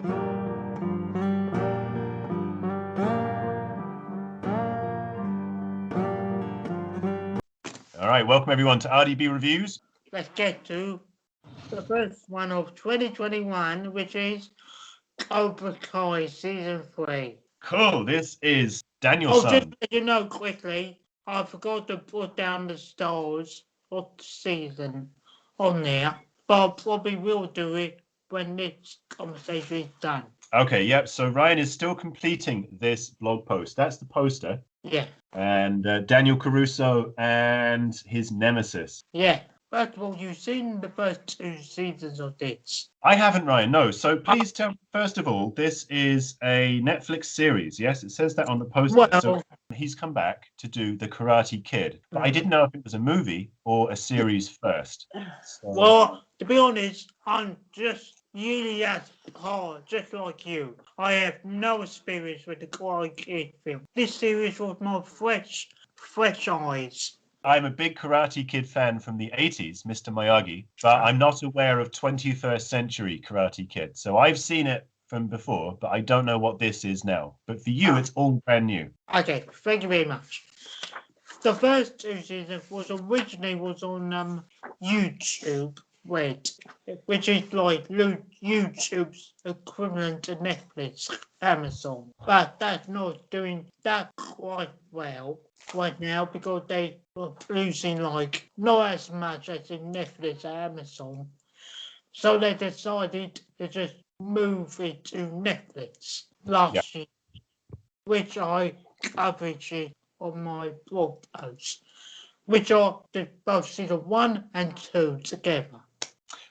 All right, welcome everyone to RDB Reviews. Let's get to the first one of 2021, which is Cobra Kai Season 3. Cool, this is Daniel Just San. let you know quickly, I forgot to put down the stars of the season on there, but I probably will do it when this conversation is done. Okay, yep, so Ryan is still completing this blog post. That's the poster. Yeah. And Daniel Caruso and his nemesis. Yeah. First of all, you've seen the first 2 seasons of this. I haven't, Ryan, no. So please tell me, first of all, this is a Netflix series. Yes, it says that on the poster. Well, so he's come back to do The Karate Kid. But I didn't know if it was a movie or a series first. So... Well, to be honest, I'm just really as hard, just like you. I have no experience with the Karate Kid film. This series was my fresh eyes. I'm a big Karate Kid fan from the 80s, Mr. Miyagi, but I'm not aware of 21st century Karate Kid. So I've seen it from before, but I don't know what this is now. But for you, it's all brand new. Okay, thank you very much. The first 2 seasons was originally on YouTube Red, which is like YouTube's equivalent to Netflix, Amazon. But that's not doing that quite well right now because they were producing like not as much as in Netflix or Amazon. So they decided to just move it to Netflix last year, which I covered it on my blog post, which are both season 1 and 2 together.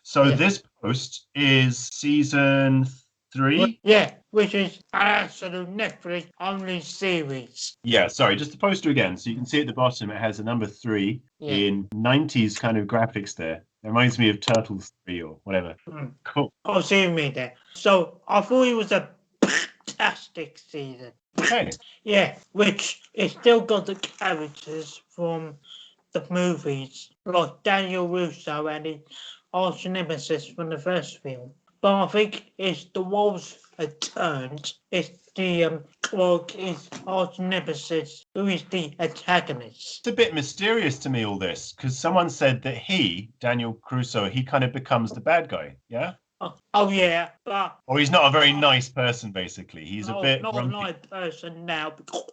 So this post is season 3? Yeah, which is an absolute Netflix only series. Yeah, sorry, just the poster again. So you can see at the bottom it has a number 3 in 90s kind of graphics there. It reminds me of Turtles 3 or whatever. Cool. Oh, see you mean there. So I thought it was a fantastic season. Okay. Yeah, which it still got the characters from the movies, like Daniel Russo and his arch nemesis from the first film. But I think it's the roles have turned. It's the his arch nemesis who is the antagonist. It's a bit mysterious to me, all this, because someone said that Daniel Caruso, he kind of becomes the bad guy, yeah? Oh yeah, but... Or he's not a very nice person, basically. He's a bit not grumpy. a nice person now, because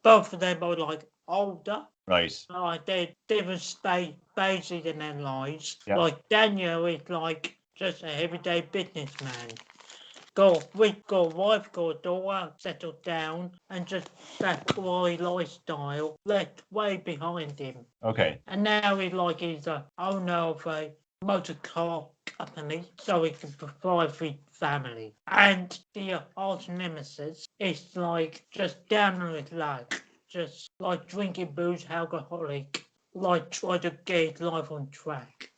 both of them are like older. Right. Like they're different stages in their lives. Yeah. Like Daniel is like just a everyday businessman. Got a wife, got a daughter, settled down, and just that boy lifestyle left way behind him. Okay. And now he's the owner of a motor car company, so he can provide for his family. And the arch nemesis is like just down on his luck, just like drinking booze, alcoholic, like trying to get his life on track.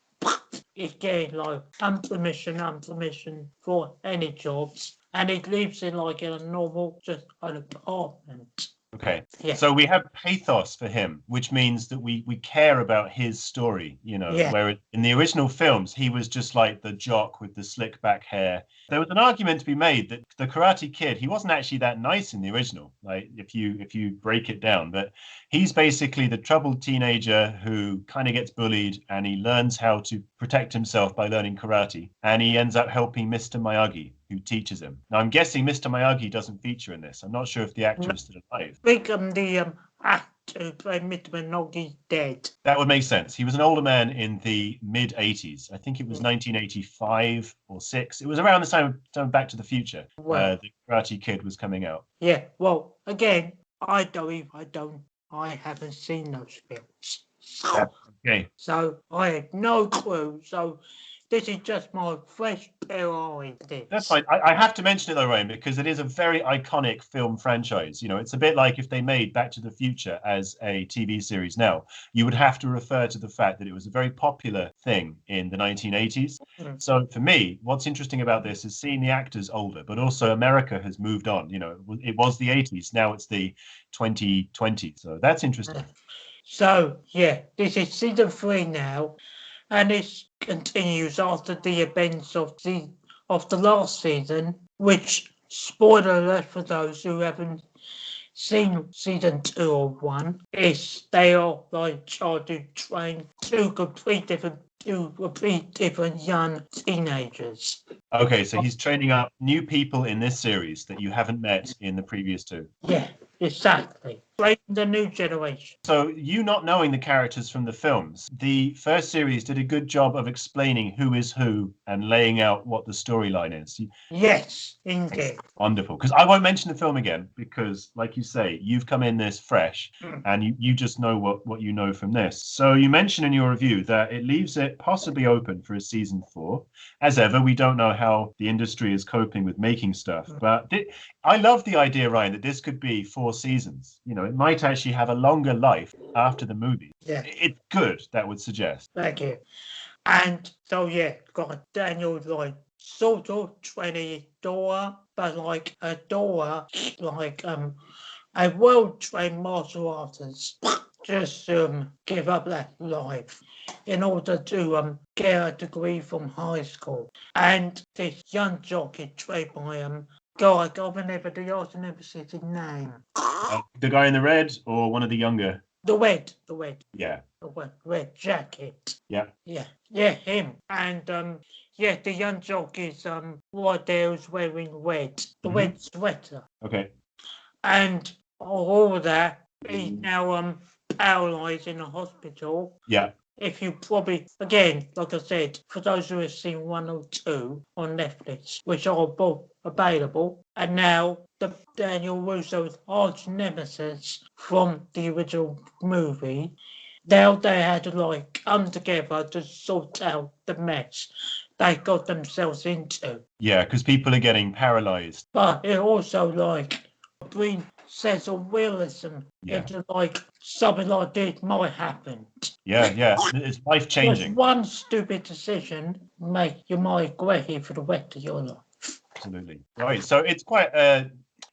He's getting like unpermission for any jobs, and he lives in like in a normal just an apartment. Okay. Yeah. So we have pathos for him, which means that we care about his story, you know, where in the original films, he was just like the jock with the slick back hair. There was an argument to be made that the Karate Kid, he wasn't actually that nice in the original, like if you break it down, but he's basically the troubled teenager who kind of gets bullied and he learns how to protect himself by learning karate. And he ends up helping Mr. Miyagi, who teaches him. Now, I'm guessing Mr. Miyagi doesn't feature in this. I'm not sure if the actor is still alive. I think the actor who played Mr. Miyagi dead. That would make sense. He was an older man in the mid-80s. I think it was 1985 or 6. It was around the time Back to the Future. The Karate Kid was coming out. Yeah, well, again, I haven't seen those films. Okay. So I have no clue. So this is just my fresh pair of eyes. That's fine. I have to mention it though, Ryan, because it is a very iconic film franchise. You know, it's a bit like if they made Back to the Future as a TV series now, you would have to refer to the fact that it was a very popular thing in the 1980s. So for me, what's interesting about this is seeing the actors older, but also America has moved on. You know, it was the 80s. Now it's the 2020s. So that's interesting. So, yeah, this is season 3 now. And it continues after the events of the last season, which, spoiler alert for those who haven't seen season 2 or 1, is they are like trying to train two complete different young teenagers. Okay, so he's training up new people in this series that you haven't met in the previous two. Yeah, exactly. Training the new generation. So you not knowing the characters from the films, the first series did a good job of explaining who is who and laying out what the storyline is. Yes, indeed. Wonderful. Because I won't mention the film again because, like you say, you've come in this fresh and you just know what you know from this. So you mentioned in your review that it leaves it possibly open for a season 4. As ever, we don't know how the industry is coping with making stuff. But I love the idea, Ryan, that this could be 4 seasons. You know, it might actually have a longer life after the movie. Yeah. It's good, that would suggest. Thank you. And so, yeah, got Daniel, like, sort of training Dora, but like a Dora, like a well-trained martial artist, just give up that life in order to get a degree from high school. And this young jockey trained by God, I never said his name. The guy in the red or one of the younger? The red. Yeah. The red jacket. Yeah. Yeah, him. And yeah, the young jockey's right there was wearing red. The red sweater. Okay. And all of that, he's now paralyzed in a hospital. Yeah. If you probably, again, like I said, for those who have seen 1 or 2 on Netflix, which are both available, and now the Daniel Russo's arch nemesis from the original movie, now they had to like come together to sort out the mess they got themselves into. Yeah, because people are getting paralyzed. But it also like brings sense of realism into like something like this might happen. Yeah. It's life-changing. One stupid decision you might regret it for the rest of your life. Absolutely. Right. So it's quite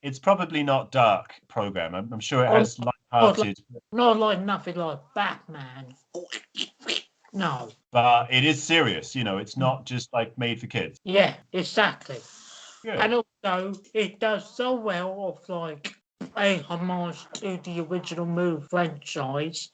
it's probably not dark program. I'm sure it has light-hearted. Not like nothing like Batman. No. But it is serious, you know, it's not just like made for kids. Yeah, exactly. Good. And also it does so well of like paying homage to the original movie franchise,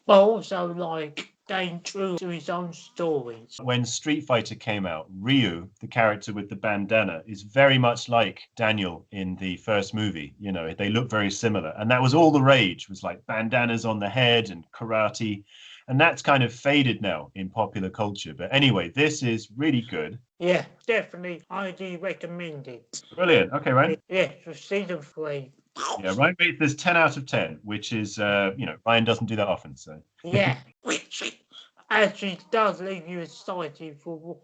but also like staying true to his own stories. When Street Fighter came out, Ryu, the character with the bandana, is very much like Daniel in the first movie. You know, they look very similar. And that was all the rage, was like bandanas on the head and karate. And that's kind of faded now in popular culture. But anyway, this is really good. Yeah, definitely. Highly recommended. Brilliant. Okay, Ryan. Yeah, for season 3. Yeah, Ryan rates this 10 out of 10, which is, Ryan doesn't do that often. So yeah, which actually does leave you excited for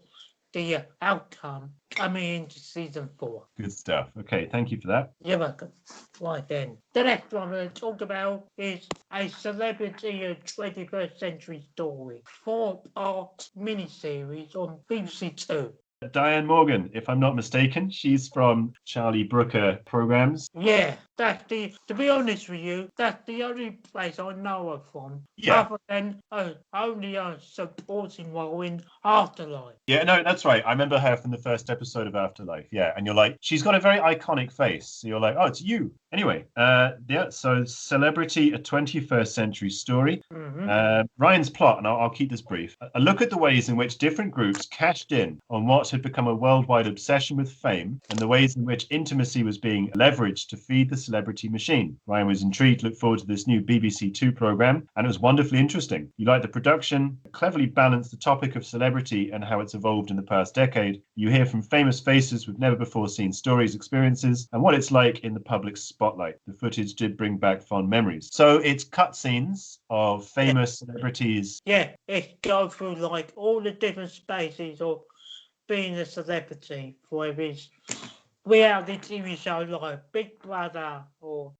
the outcome coming into season 4. Good stuff. Okay, thank you for that. You're welcome. Right then. The next one I'm going to talk about is a celebrity of 21st century story. 4-part miniseries on BBC Two. Diane Morgan, if I'm not mistaken, she's from Charlie Brooker programs. Yeah, to be honest with you, that's the only place I know her from. Yeah. Other than only a supporting role in Afterlife. Yeah, no, that's right. I remember her from the first episode of Afterlife. Yeah, and you're like, she's got a very iconic face. So you're like, oh, it's you. Anyway, so Celebrity, a 21st century story. Ryan's plot, and I'll keep this brief. A look at the ways in which different groups cashed in on what had become a worldwide obsession with fame and the ways in which intimacy was being leveraged to feed the celebrity machine. Ryan was intrigued, looked forward to this new BBC Two program, and it was wonderfully interesting. You liked the production, cleverly balanced the topic of celebrity and how it's evolved in the past decade. You hear from famous faces with never before seen stories, experiences, and what it's like in the public spotlight. The footage did bring back fond memories. So it's cutscenes of famous celebrities. Yeah, it goes through like all the different spaces of being a celebrity for his reality TV show like Big Brother or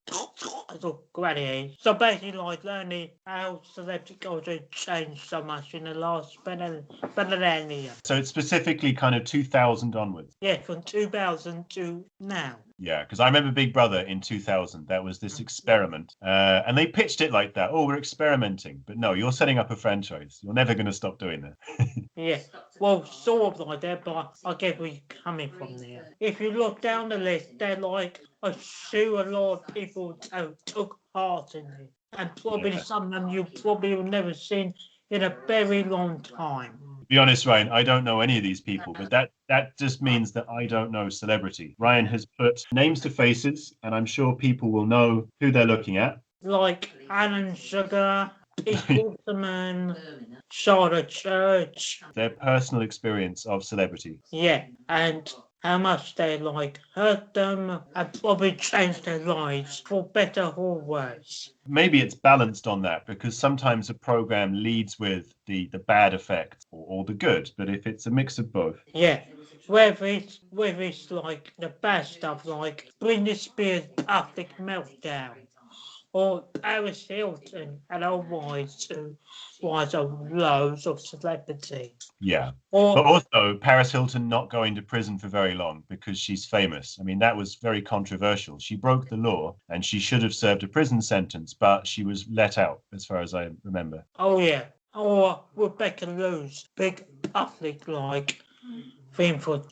Granny. So basically like learning how celebrity culture changed so much in the last millennia. So it's specifically kind of 2000 onwards. Yeah, from 2000 to now. Yeah, because I remember Big Brother in 2000. That was this experiment, and they pitched it like that. Oh, we're experimenting, but no, you're setting up a franchise. You're never going to stop doing that. Yeah, well, sort of like that, but I get where you're coming from there. If you look down the list, they're like, I sure a lot of people took part in it, and probably Yeah. some of them you probably have never seen in a very long time. To be honest, Ryan, I don't know any of these people, but that just means that I don't know celebrity. Ryan has put names to faces, and I'm sure people will know who they're looking at. Like Alan Sugar, Pete Waterman, Charlotte Church. Their personal experience of celebrity. Yeah, and how much they like hurt them and probably changed their lives for better or worse. Maybe it's balanced on that because sometimes a program leads with the bad effects or the good, but if it's a mix of both. Yeah, whether it's like the bad stuff like Britney Spears' public meltdown or Paris Hilton and her wives who was of loads of celebrity. Yeah. Or But also Paris Hilton not going to prison for very long because she's famous. I mean, that was very controversial. She broke the law and she should have served a prison sentence, but she was let out, as far as I remember. oh yeah, or Rebecca Lewis, big public like thing for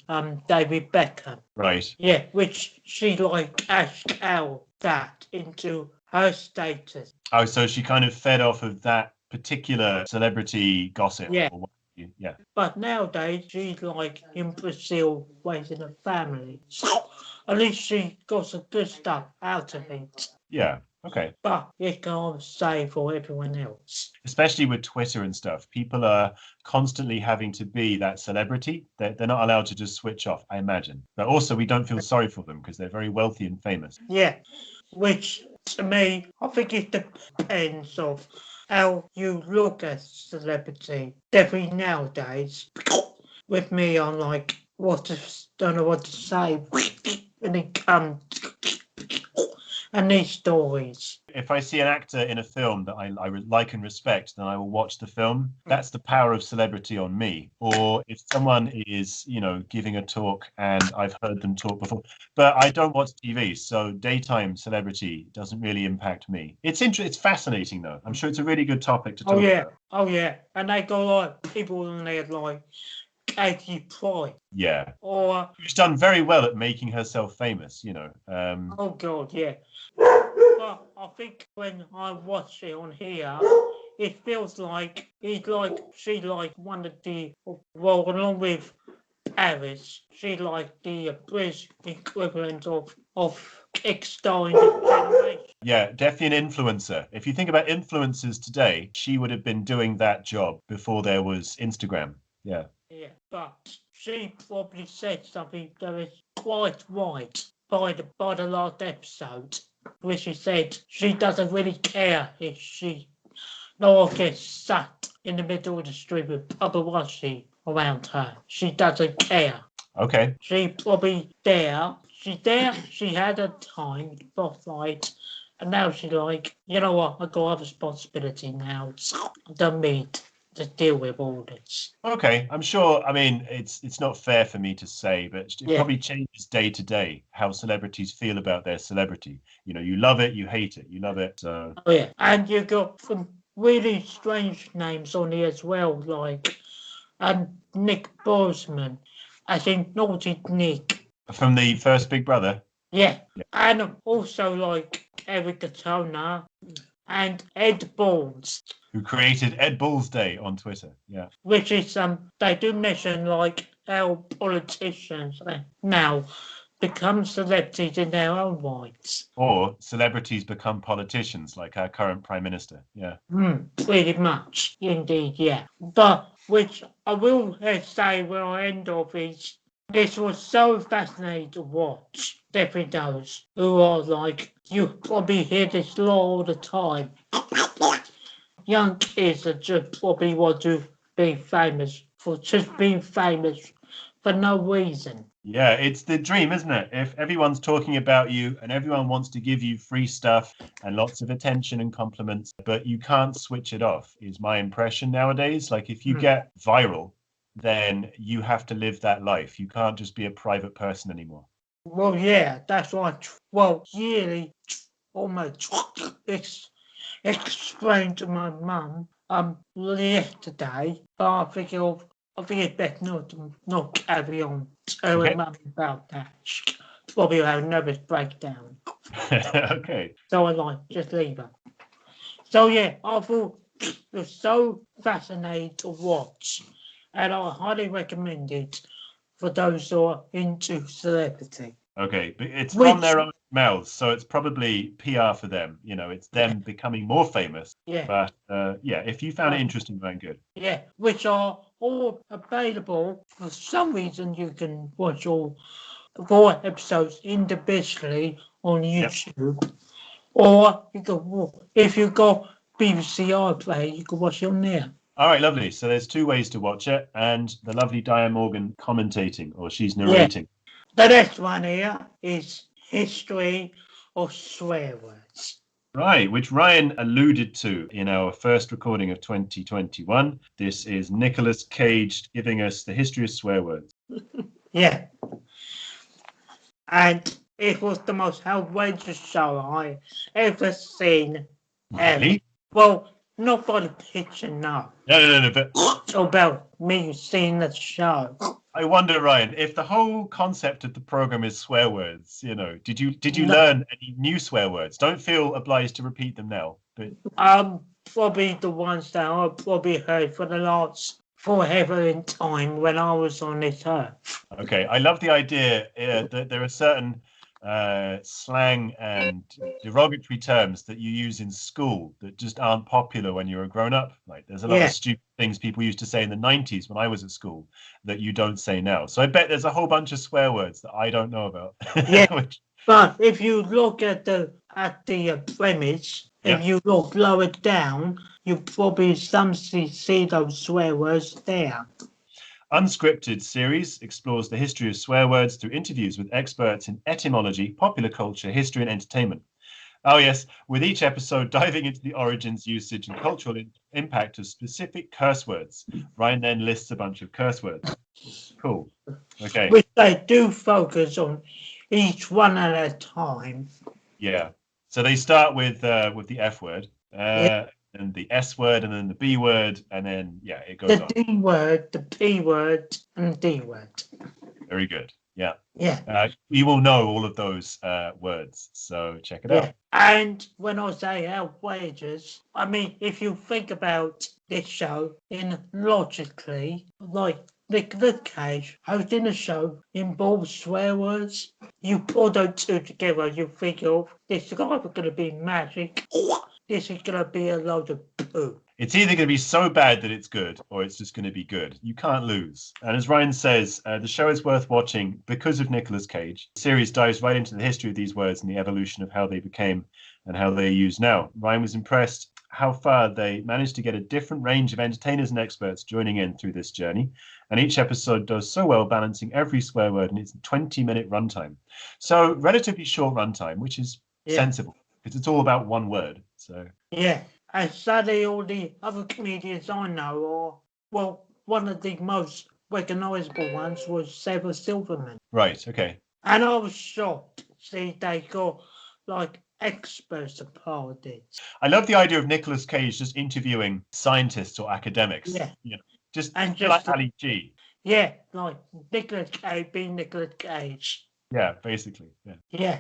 David Beckham. Right. Yeah, which she like cashed out that into her status. Oh, so she kind of fed off of that particular celebrity gossip. Yeah. Or what, yeah. But nowadays she's like in Brazil raising a family. So at least she got some good stuff out of it. Yeah. Okay. But you can't say for everyone else. Especially with Twitter and stuff, people are constantly having to be that celebrity. They're not allowed to just switch off, I imagine. But also, we don't feel sorry for them because they're very wealthy and famous. Yeah, which to me, I think it depends of how you look at celebrity. Definitely nowadays, with me, I'm like, don't know what to say when it comes and these stories. If I see an actor in a film that I like and respect, then I will watch the film. That's the power of celebrity on me. Or if someone is, giving a talk and I've heard them talk before, but I don't watch TV, so daytime celebrity doesn't really impact me. It's fascinating though. I'm sure it's a really good topic to talk about. Oh yeah, and they got like people in there like Katie Pry. Yeah. Or she's done very well at making herself famous, oh god, yeah. But I think when I watch it on here, it feels like she like one of the along with Paris, she like the British equivalent of kickstarting the generation. Yeah, definitely an influencer. If you think about influencers today, she would have been doing that job before there was Instagram. Yeah. Yeah, but she probably said something that is quite right by the last episode, where she said she doesn't really care if she gets sat in the middle of the street with paparazzi around her. She doesn't care. Okay. She probably there. She's there. She had her time, spotlight, and now she's like, you know what? I got a responsibility now. I don't need to deal with all this. Okay, I'm sure. I mean, it's not fair for me to say, but it probably changes day to day how celebrities feel about their celebrity. You love it, you hate it, you love it. So. Oh yeah, and you got some really strange names on here as well, like Nick Boseman, I think Naughty Nick from the first Big Brother. Yeah, and also like Eric Katona and Ed Balls. Who created Ed Balls Day on Twitter, yeah. Which is, they do mention like how politicians now become celebrities in their own rights. Or celebrities become politicians, like our current Prime Minister, yeah. Pretty much, indeed, yeah. But, which I will say where I end off is, this was so fascinating to watch. Definitely those who are like, you probably hear this all the time. Young kids that just probably want to be famous for just being famous for no reason. Yeah, it's the dream, isn't it? If everyone's talking about you and everyone wants to give you free stuff and lots of attention and compliments, but you can't switch it off, is my impression nowadays. Like if you get viral, then you have to live that life. You can't just be a private person anymore. Well, yeah, that's right. Well, yearly, almost explained to my mum yesterday, but I think it's best not carry on telling Okay. mum about that. She probably have a nervous breakdown. Okay. So I like just leave her. So yeah, I thought it was so fascinating to watch, and I highly recommend it for those who are into celebrity. Okay, but it's from Which their own mouths, so it's probably PR for them. It's them becoming more famous. yeah, But yeah, if you found it interesting, then good. yeah, which are all available. For some reason, you can watch all 4 episodes individually on Yep. YouTube, or you can, if you got BBC iPlayer, you can watch it on there. All right, lovely. So there's 2 ways to watch it, and the lovely Diane Morgan commentating, or she's Yeah. narrating. The next one here is history of swear words. Right, which Ryan alluded to in our first recording of 2021. This is Nicolas Cage giving us the history of swear words. Yeah. And it was the most outrageous show I ever seen. Ever. Really? Well, not by the picture, no. No, but It's about me seeing the show. I wonder, Ryan, if the whole concept of the program is swear words, did you No. learn any new swear words? Don't feel obliged to repeat them now. But Probably the ones that I probably heard for the last forever in time when I was on this earth. okay, I love the idea that there are certain slang and derogatory terms that you use in school that just aren't popular when you're a grown up. Like there's a lot of stupid things people used to say in the 90s when I was at school that you don't say now. So I bet there's a whole bunch of swear words that I don't know about. Yeah. Which, But if you look at the premise, Yeah. if you look lower down, you probably see those swear words there. Unscripted series explores the history of swear words through interviews with experts in etymology, popular culture, history, and entertainment. Oh, yes, with each episode diving into the origins, usage, and cultural impact of specific curse words. Ryan then lists a bunch of curse words. Cool. Okay. Which they do focus on each one at a time. Yeah. So they start with the F word, and the S word, and then the B word, and then, yeah, it goes The on. D word, the P word, and the D word. Very good. Yeah. Yeah. You will know all of those words, so check it out. And when I say outrageous, I mean, if you think about this show in logically, like Nicolas Cage hosting a show involves swear words, you put those two together, you think of this is either going to be magic or this is going to be a load of poo. It's either going to be so bad that it's good, or it's just going to be good. You can't lose. And as Ryan says, the show is worth watching because of Nicolas Cage. The series dives right into the history of these words and the evolution of how they became and how they're used now. Ryan was impressed how far they managed to get a different range of entertainers and experts joining in through this journey. And each episode does so well, balancing every swear word in its 20-minute runtime. So relatively short runtime, which is sensible because it's all about one word. So yeah. And sadly, all the other comedians I know are, well, one of the most recognisable ones was Sarah Silverman. Right, okay. And I was shocked. See, they got like experts a part of this. I love the idea of Nicolas Cage just interviewing scientists or academics. Yeah. Just just like Ali G. Yeah, like Nicolas Cage being Nicolas Cage. Yeah, basically. Yeah. Yeah.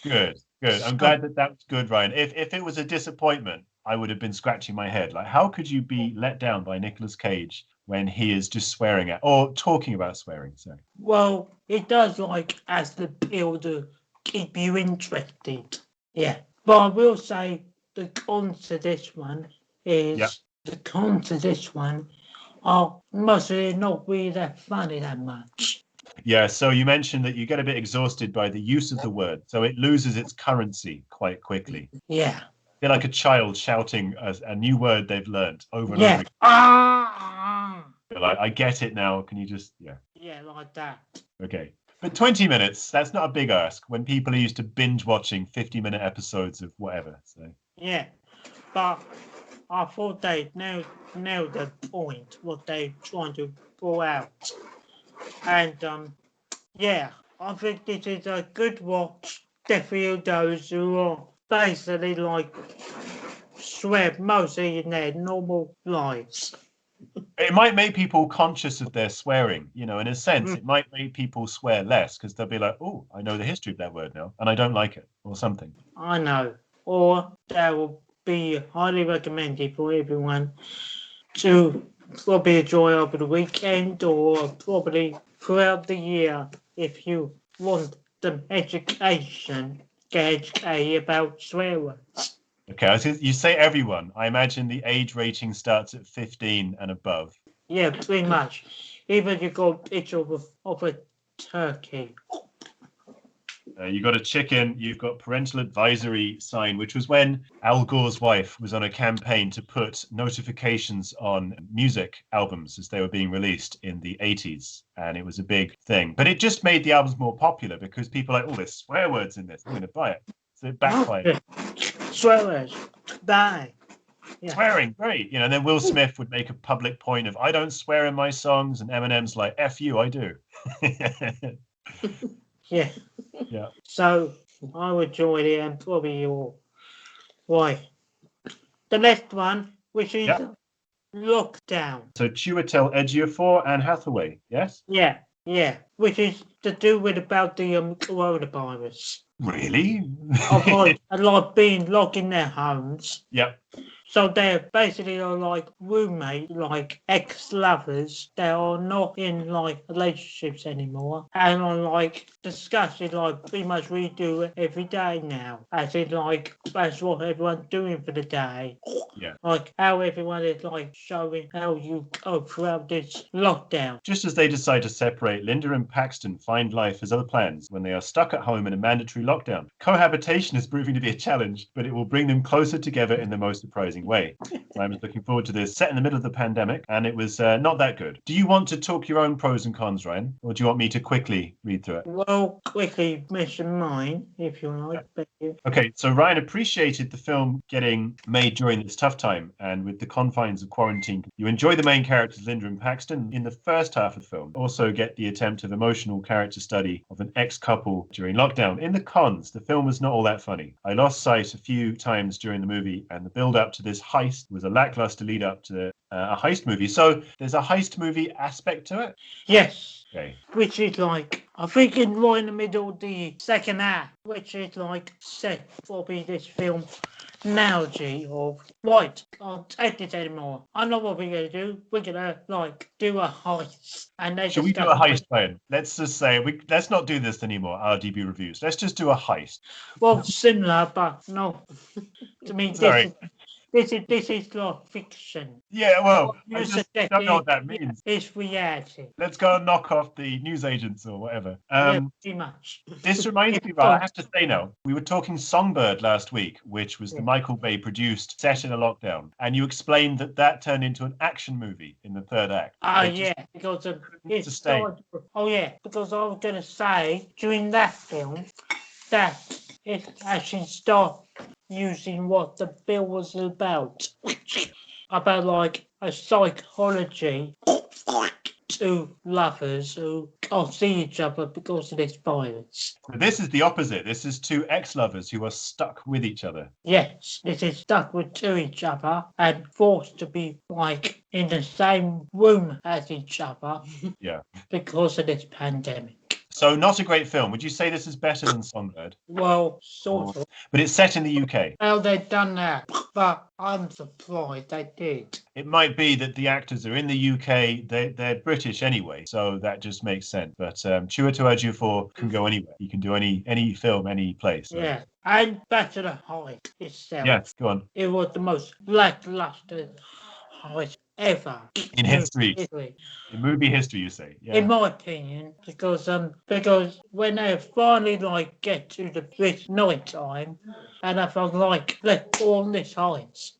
Good. I'm glad that was good, Ryan. If it was a disappointment, I would have been scratching my head. Like, how could you be let down by Nicolas Cage when he is just swearing at or talking about swearing? So. Well, it does as the appeal to keep you interested. Yeah. But I will say the cons to this one is the cons to this one are mostly not really that funny that much. Yeah, so you mentioned that you get a bit exhausted by the use of the word, so it loses its currency quite quickly. Yeah. They're like a child shouting a new word they've learned over and over again. You're like, I get it now. Can you just, Yeah, like that. Okay. But 20 minutes, that's not a big ask when people are used to binge watching 50-minute episodes of whatever. So. Yeah, but I thought they nailed the point, what they're trying to pull out. And, I think this is a good watch. Definitely those who are basically like swear mostly in their normal lives. It might make people conscious of their swearing, in a sense. It might make people swear less because they'll be like, oh, I know the history of that word now and I don't like it or something. I know. Or that will be highly recommended for everyone to probably enjoy over the weekend or probably throughout the year if you want some education, get educated about swear words. Okay, you say everyone. I imagine the age rating starts at 15 and above. Yeah, pretty much. Even you got a picture of a turkey. You got a chicken, you've got parental advisory sign, which was when Al Gore's wife was on a campaign to put notifications on music albums as they were being released in the 80s. And it was a big thing. But it just made the albums more popular because people are like, oh, there's swear words in this. I'm going to buy it. So it backfired. Swear words. Bye. Yeah. Swearing, great. And then Will Smith would make a public point of, I don't swear in my songs. And Eminem's like, F you, I do. Yeah. Yeah. So I would join it and probably your wife. The next one, which is Lockdown. So Chiwetel Ejiofor, Anne Hathaway, yes? Yeah. Which is to do with about the coronavirus. Really? like being locked in their homes. Yep. So they're basically like roommates, like ex-lovers. They are not in like relationships anymore, and are like discussing like pretty much we do every day now. As in like that's what everyone's doing for the day. Yeah. Like how everyone is like showing how you go throughout this lockdown. Just as they decide to separate, Linda and Paxton find life as other plans when they are stuck at home in a mandatory lockdown. Cohabitation is proving to be a challenge, but it will bring them closer together in the most surprising way. I was looking forward to this. Set in the middle of the pandemic, and it was not that good. Do you want to talk your own pros and cons, Ryan, or do you want me to quickly read through it? Well, quickly mention mine, if you like. Yeah. Okay, so Ryan appreciated the film getting made during this tough time, and with the confines of quarantine. You enjoy the main characters, Linda and Paxton, in the first half of the film. Also get the attempt of emotional character study of an ex-couple during lockdown. In the cons, the film was not all that funny. I lost sight a few times during the movie, and the build-up to this heist was a lackluster lead up to a heist movie. So there's a heist movie aspect to it? Yes. Okay. Which is like, I think right in the middle of the second act, which is like set probably this film analogy of, right, can't take this anymore. I know what we're going to do. We're going to like do a heist. And should we do a heist, Ryan? Let's just say, let's not do this anymore, RDB reviews. Let's just do a heist. Well, similar, but no. To me, Sorry. This is like fiction. Yeah, well, I just don't know what that means. It's reality. Let's go and knock off the newsagents or whatever. Pretty much. This reminds me, I have to say now, we were talking Songbird last week, which was the Michael Bay produced set in a lockdown, and you explained that turned into an action movie in the third act. Because because I was going to say during that film that it actually started using what the bill was about like a psychology to lovers who can't see each other because of this virus. This is the opposite. This is two ex-lovers who are stuck with each other. Yes, this is stuck to each other and forced to be like in the same room as each other. Yeah. Because of this pandemic. So not a great film. Would you say this is better than Songbird? Well, sort of. But it's set in the UK. Well, they've done that, but I'm surprised they did. It might be that the actors are in the UK. They're British anyway, so that just makes sense. But Chiwetel Ejiofor can go anywhere. He can do any film, any place. So. Yeah, and back to the heist itself. Yes, go on. It was the most lackluster heist ever in history. In movie history, you say? Yeah. In my opinion, because when they finally like get to the night time, and I felt like let's go on this heist,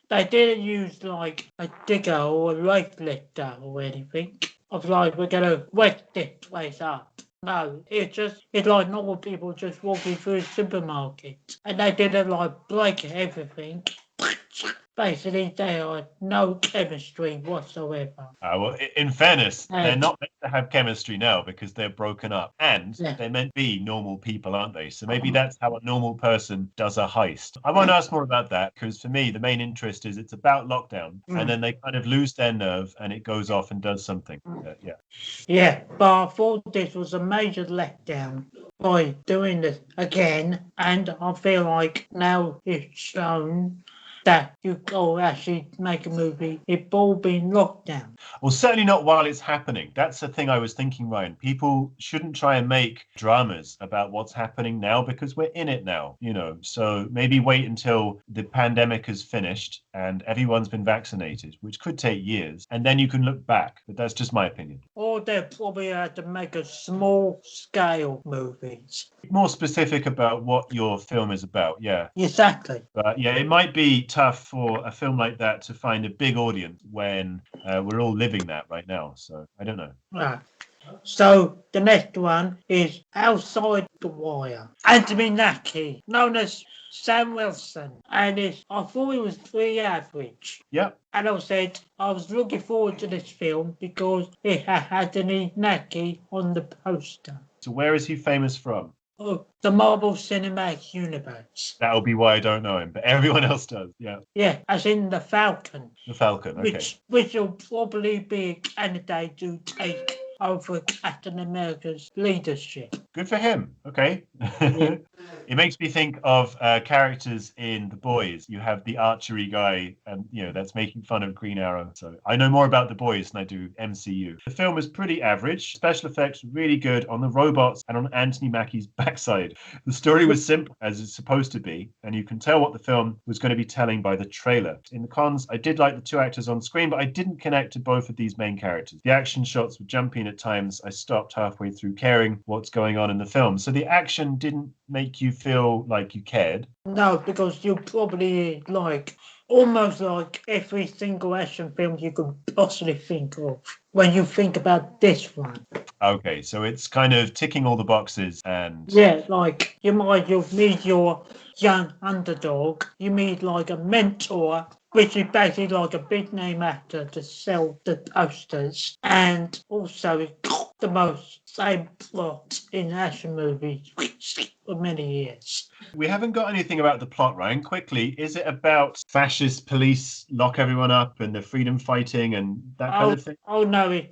they didn't use like a digger or a rake lifter or anything. Of like we're gonna wet this place up. No, it's like normal people just walking through a supermarket, and they didn't like break everything. basically they had no chemistry whatsoever. Well, in fairness, they're And not meant to have chemistry now because they're broken up, and yeah, they're meant to be normal people, aren't they? So maybe that's how a normal person does a heist. I won't ask more about that because for me, the main interest is it's about lockdown, and then they kind of lose their nerve, and it goes off and does something. Yeah. yeah, but I thought this was a major letdown by doing this again, and I feel like now it's shown that you go actually make a movie, it's all been locked down. Well, certainly not while it's happening. That's the thing I was thinking, Ryan. People shouldn't try and make dramas about what's happening now because we're in it now, So maybe wait until the pandemic is finished and everyone's been vaccinated, which could take years, and then you can look back. But that's just my opinion. Or they probably had to make a small scale movies. More specific about what your film is about, yeah. Exactly. But yeah, it might be tough for a film like that to find a big audience when we're all living that right now. So I don't know. Right. So the next one is Outside the Wire. Anthony Mackie, known as Sam Wilson, and I thought it was pretty average. Yep. And I said I was looking forward to this film because it had Anthony Mackie on the poster. So where is he famous from? Oh, the Marvel Cinematic Universe. That'll be why I don't know him, but everyone else does. Yeah. Yeah, as in the Falcon. The Falcon. Okay. Which will probably be a candidate to take over Captain America's leadership. Good for him. Okay. Yeah. It makes me think of characters in The Boys. You have the archery guy, and that's making fun of Green Arrow. So I know more about The Boys than I do MCU. The film was pretty average. Special effects were really good on the robots and on Anthony Mackie's backside. The story was simple, as it's supposed to be, and you can tell what the film was going to be telling by the trailer. In the cons, I did like the two actors on screen, but I didn't connect to both of these main characters. The action shots were jumping at times. I stopped halfway through caring what's going on in the film. So the action didn't make you feel like you cared. No, because you probably almost like every single action film you could possibly think of when you think about this one. Okay, so it's kind of ticking all the boxes and... Yeah, you meet your young underdog, you meet a mentor, which is basically like a big name actor to sell the posters, and also it's got the most same plot in action movies for many years. We haven't got anything about the plot, Ryan. Quickly, is it about fascist police lock everyone up and the freedom fighting and that kind of thing? Oh no, it's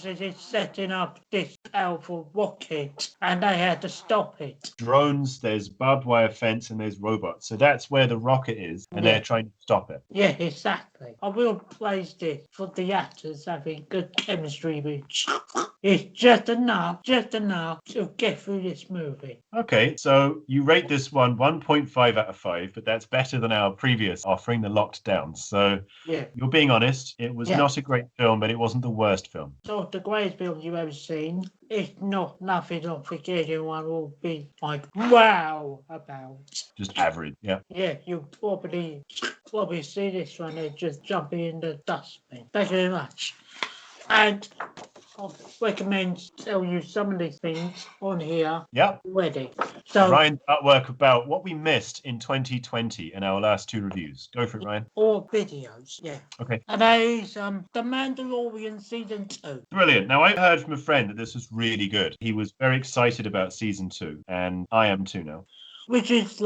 it's setting up this powerful rocket and they had to stop it. Drones, there's barbed wire fence and there's robots. So that's where the rocket is and they're trying to stop it. Yeah, exactly. I will praise this for the actors having good chemistry, which is just enough to get through this movie. Okay, so you rate this one 1.5 out of 5, but that's better than our previous offering, The Locked Down. So you're being honest, it was not a great film, but it wasn't the worst film. It's not the greatest film you've ever seen. It's not nothing I think anyone will be wow about. Just average, yeah. Yeah, you'll probably see this one and just jump in the dustbin. Thank you very much. And I recommend tell you some of these things on here already. So Ryan's artwork about what we missed in 2020 in our last two reviews. Go for it, Ryan. Or videos, yeah. Okay. And that is The Mandalorian Season 2. Brilliant. Now, I heard from a friend that this was really good. He was very excited about Season 2, and I am too now. Which is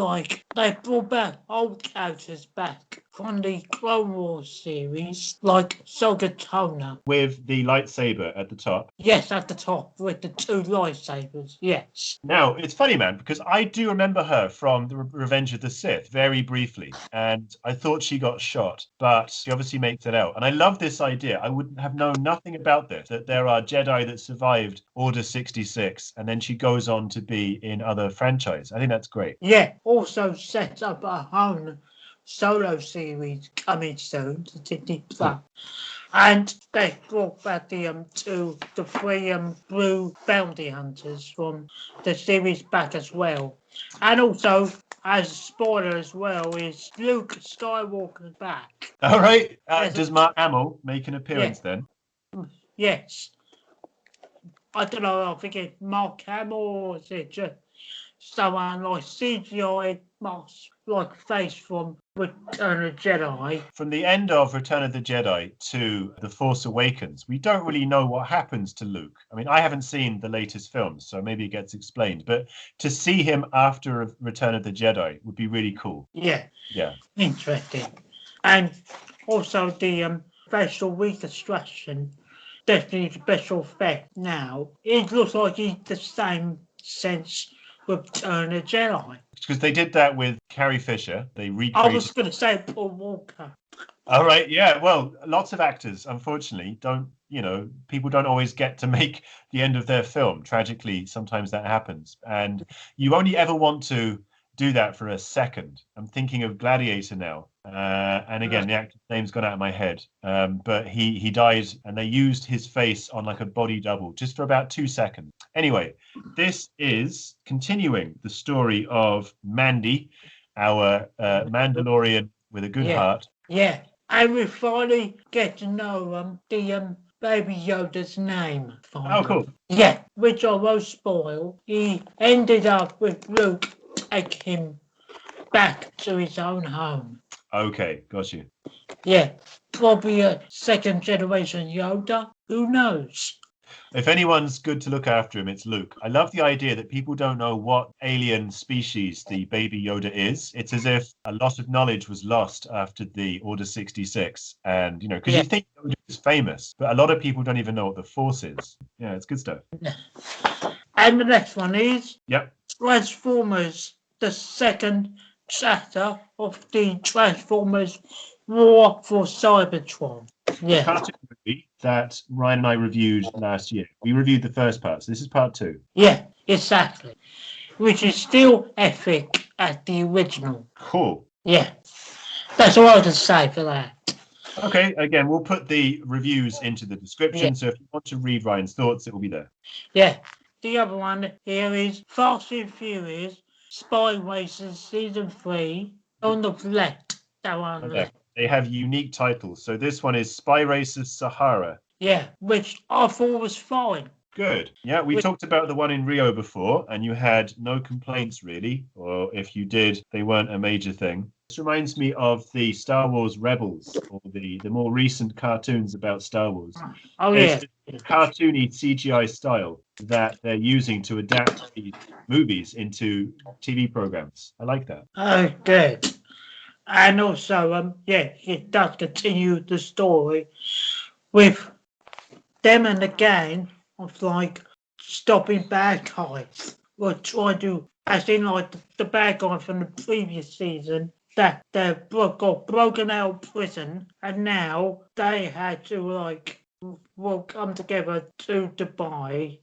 they brought back old characters back from the Clone Wars series, like Cybertron. With the lightsaber at the top? Yes, at the top, with the two lightsabers, yes. Now, it's funny, man, because I do remember her from the Revenge of the Sith, very briefly, and I thought she got shot, but she obviously makes it out. And I love this idea. I would have known nothing about this, that there are Jedi that survived Order 66, and then she goes on to be in other franchises. I think that's great. Yeah, also set up her own solo series coming soon to Disney Plus. And they brought back the three blue bounty hunters from the series back as well. And also, as a spoiler as well, is Luke Skywalker back. All right. Does Mark Hamill make an appearance then? Yes. I don't know, I think it's Mark Hamill or is it just someone like CGI mask face from Return of the Jedi. From the end of Return of the Jedi to The Force Awakens, we don't really know what happens to Luke. I mean, I haven't seen the latest films, so maybe it gets explained. But to see him after Return of the Jedi would be really cool. Yeah. Yeah. Interesting. And also the facial reconstruction, definitely special effect now. It looks like he's the same since Return of the Jedi. Because they did that with Carrie Fisher. They recreated. I was going to say Paul Walker. All right, yeah. Well, lots of actors, unfortunately, people don't always get to make the end of their film. Tragically, sometimes that happens. And you only ever want to do that for a second. I'm thinking of Gladiator now. And again, the actor's name's gone out of my head. But he died and they used his face on like a body double just for about 2 seconds. Anyway, this is continuing the story of Mandy, our Mandalorian with a good heart. Yeah. And we finally get to know the Baby Yoda's name. Finally. Oh, cool. Yeah, which I won't spoil. He ended up with Luke taking him back to his own home. Okay, got you. Yeah, probably a second generation Yoda. Who knows? If anyone's good to look after him, it's Luke. I love the idea that people don't know what alien species the Baby Yoda is. It's as if a lot of knowledge was lost after the Order 66. And, because you think Yoda is famous, but a lot of people don't even know what the Force is. Yeah, it's good stuff. And the next one is Yep. Transformers, the second chapter of the Transformers War for Cybertron. Yeah. Cartoon movie that Ryan and I reviewed last year. We reviewed the first part, so this is part 2. Yeah, exactly. Which is still epic as the original. Cool. Yeah. That's all I can say for that. Okay, again, we'll put the reviews into the description, so if you want to read Ryan's thoughts, it will be there. Yeah. The other one here is Fast and Furious Spy Racers Season 3 on the left. That one on the left. They have unique titles. So this one is Spy Racers Sahara. Yeah, which I thought was fine. Good. Yeah, we talked about the one in Rio before, and you had no complaints really, or if you did, they weren't a major thing. This reminds me of the Star Wars Rebels, or the more recent cartoons about Star Wars. Oh, yeah. It's cartoony CGI style that they're using to adapt these movies into TV programs. I like that. Oh, good. And also, it does continue the story with them and the gang of stopping bad guys. We're trying to, as in the bad guy from the previous season, that they got broken out of prison and now they had to will come together to Dubai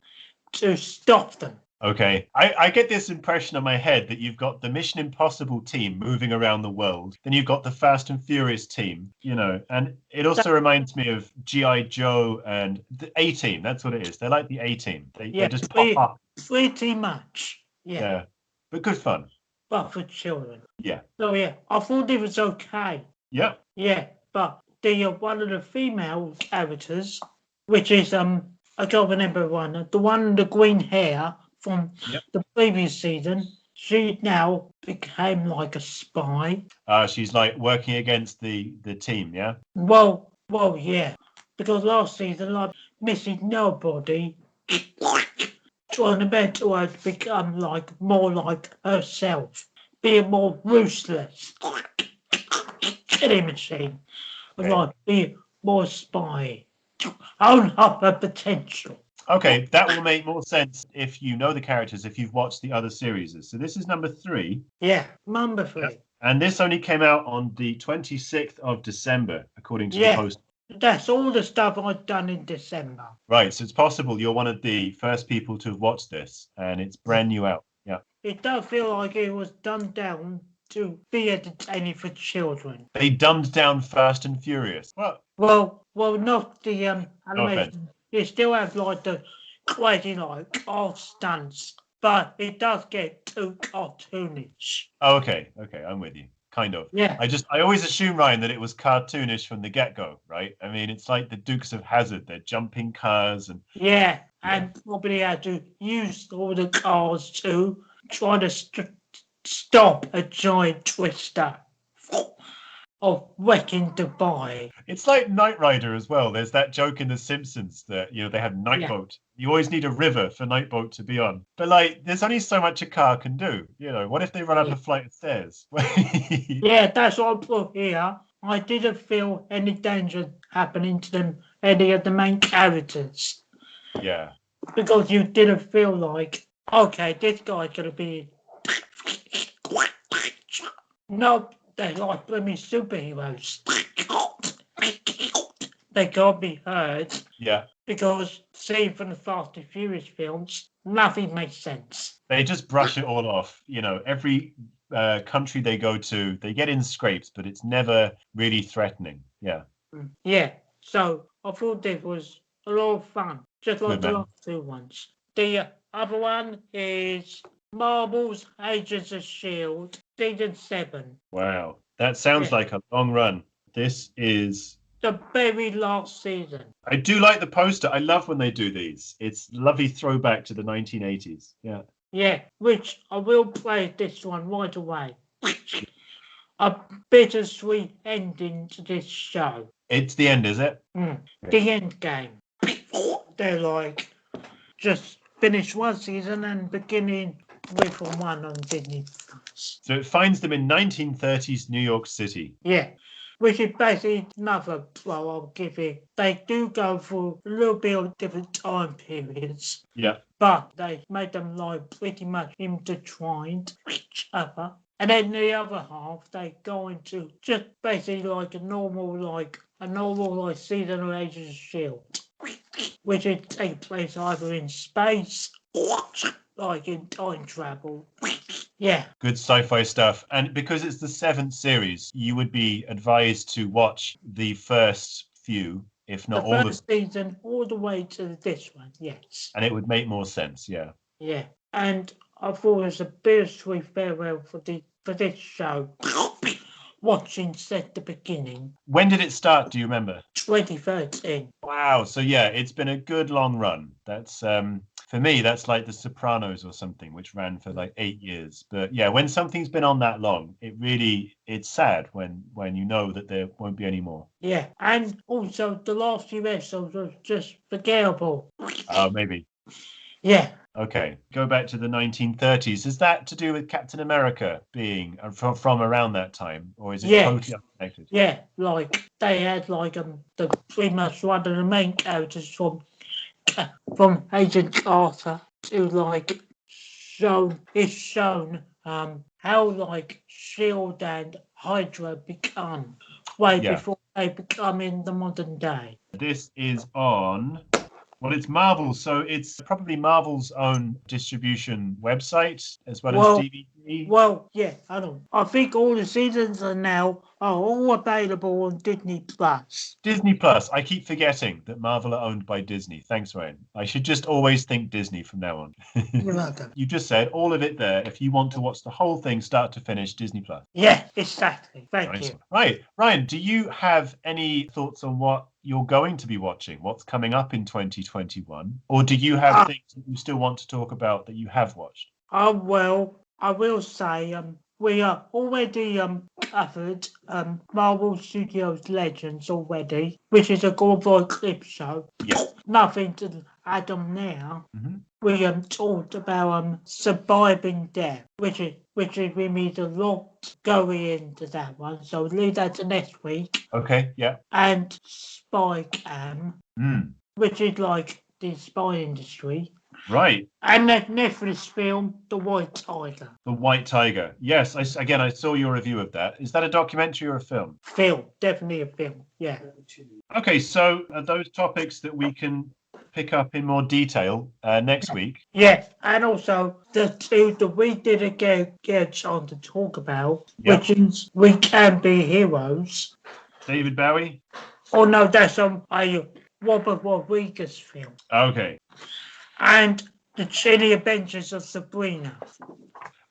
to stop them. Okay, I get this impression in my head that you've got the Mission Impossible team moving around the world, then you've got the Fast and Furious team, and it also reminds me of G.I. Joe and the A-Team. That's what it is. They're like the A-Team. They just pop up. Pretty much. Yeah, but good fun. But for children. Yeah. So yeah, I thought it was okay. Yeah. Yeah, but the one of the female characters, which is I can't remember the one with the green hair from the previous season, she now became like a spy. She's like working against the team, yeah? Well, yeah. Because last season, missing nobody, trying to mentor her to become more like herself, being more ruthless, killing machine, be more spy, own up her potential. Okay, that will make more sense if you know the characters, if you've watched the other series. So this is number 3. Yeah, number 3. And this only came out on the 26th of December, according to the post. That's all the stuff I've done in December. Right, so it's possible you're one of the first people to have watched this, and it's brand new out. Yeah. It does feel like it was dumbed down to be entertaining for children. They dumbed down Fast and Furious. What? Well, not the animation. You still have the crazy car stunts, but it does get too cartoonish. Oh, okay, I'm with you. Kind of. Yeah. I always assume, Ryan, that it was cartoonish from the get-go, right? I mean, it's like the Dukes of Hazzard. They're jumping cars and... Yeah, and probably had to use all the cars to try to stop a giant twister. of wrecking Dubai. It's like Knight Rider as well. There's that joke in The Simpsons that, they have Night Boat. You always need a river for Night Boat to be on. But like, there's only so much a car can do. What if they run up a flight of stairs? Yeah, that's what I put here. I didn't feel any danger happening to them, any of the main characters. Yeah. Because you didn't feel like, okay, this guy's gonna be. No, they're like blooming superheroes. They can't be hurt. Yeah. Because, see, from the Fast and Furious films, nothing makes sense. They just brush it all off. Every country they go to, they get in scrapes, but it's never really threatening. Yeah. Yeah. So I thought this was a lot of fun, just like the last two ones. The other one is Marvel's Agents of S.H.I.E.L.D. Season 7. Wow. That sounds like a long run. This is the very last season. I do like the poster. I love when they do these. It's lovely throwback to the 1980s. Yeah. Yeah, which I will play this one right away. A bittersweet ending to this show. It's the end, is it? The end game. They're like, just finish one season and beginning with one on Disney+. So it finds them in 1930s New York City. Yeah. Which is basically another blow I'll give it. They do go through a little bit of different time periods. Yeah. But they made them like pretty much intertwined with each other. And then the other half, they go into just basically like a normal season of Agents of S.H.I.E.L.D. Which would take place either in space or like in time travel. Yeah. Good sci-fi stuff. And because it's the 7th series, you would be advised to watch the first few, if not all the season, all the way to this one, yes. And it would make more sense, yeah. Yeah. And I thought it was a bittersweet farewell for this show. Watching at the beginning. When did it start, do you remember? 2013. Wow. So yeah, it's been a good long run. That's for me, that's like The Sopranos or something, which ran for like 8 years. But yeah, when something's been on that long, it's sad when you know that there won't be any more. Yeah, and also the last few episodes were just forgettable. Oh, maybe. Yeah. Okay, go back to the 1930s. Is that to do with Captain America being from around that time, or is it totally unconnected? Yeah, like they had like the pretty much one of the main characters from Agent Carter to like shown how like S.H.I.E.L.D. and Hydra become before they become in the modern day. This is on. Well, it's Marvel, so it's probably Marvel's own distribution website as well as DVD. Well, yeah, I think all the seasons are all available on Disney+. Disney+. I keep forgetting that Marvel are owned by Disney. Thanks, Ryan. I should just always think Disney from now on. You're welcome. You just said all of it there. If you want to watch the whole thing start to finish, Disney+. Yeah, exactly. Thank you. Right. Ryan, do you have any thoughts on what you're going to be watching, what's coming up in 2021, or do you have things that you still want to talk about that you have watched? Well, I will say we are already covered Marvel Studios Legends already, which is a Cobra Kai show. Yeah. Nothing to add on now. Mm-hmm. We talked about surviving death, which we need a lot going into that one. So leave that to next week. Okay, yeah. And Spy Cam, which is like the spy industry. Right. And that Netflix film, The White Tiger. The White Tiger. Yes, I saw your review of that. Is that a documentary or a film? Film, definitely a film, yeah. Okay, so are those topics that we can pick up in more detail next week? Yeah, and also the two that we didn't get a chance to talk about, which is We Can Be Heroes. David Bowie? Oh no, that's a Robert Rodriguez film. Okay. And The Chilly Adventures of Sabrina.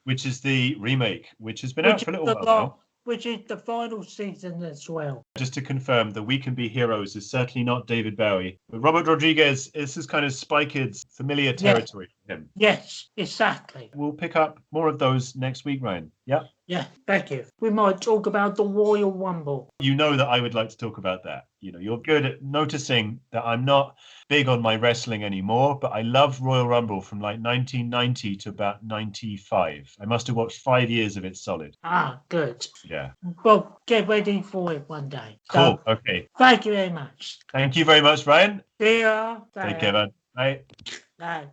Which is the remake, which has been out for a little while now. which is the final season as well. Just to confirm, the We Can Be Heroes is certainly not David Bowie. But Robert Rodriguez, this is kind of Spy Kids familiar territory for him. Yes, exactly. We'll pick up more of those next week, Ryan. Yeah? Yeah, thank you. We might talk about the Royal Rumble. You know that I would like to talk about that. You're good at noticing that I'm not big on my wrestling anymore, but I loved Royal Rumble from like 1990 to about 95. I must have watched 5 years of it solid. Ah, good. Yeah. Well, get ready for it one day. Cool. Okay. Thank you very much. Thank you very much, Ryan. See ya. Take care, man. Bye. Bye.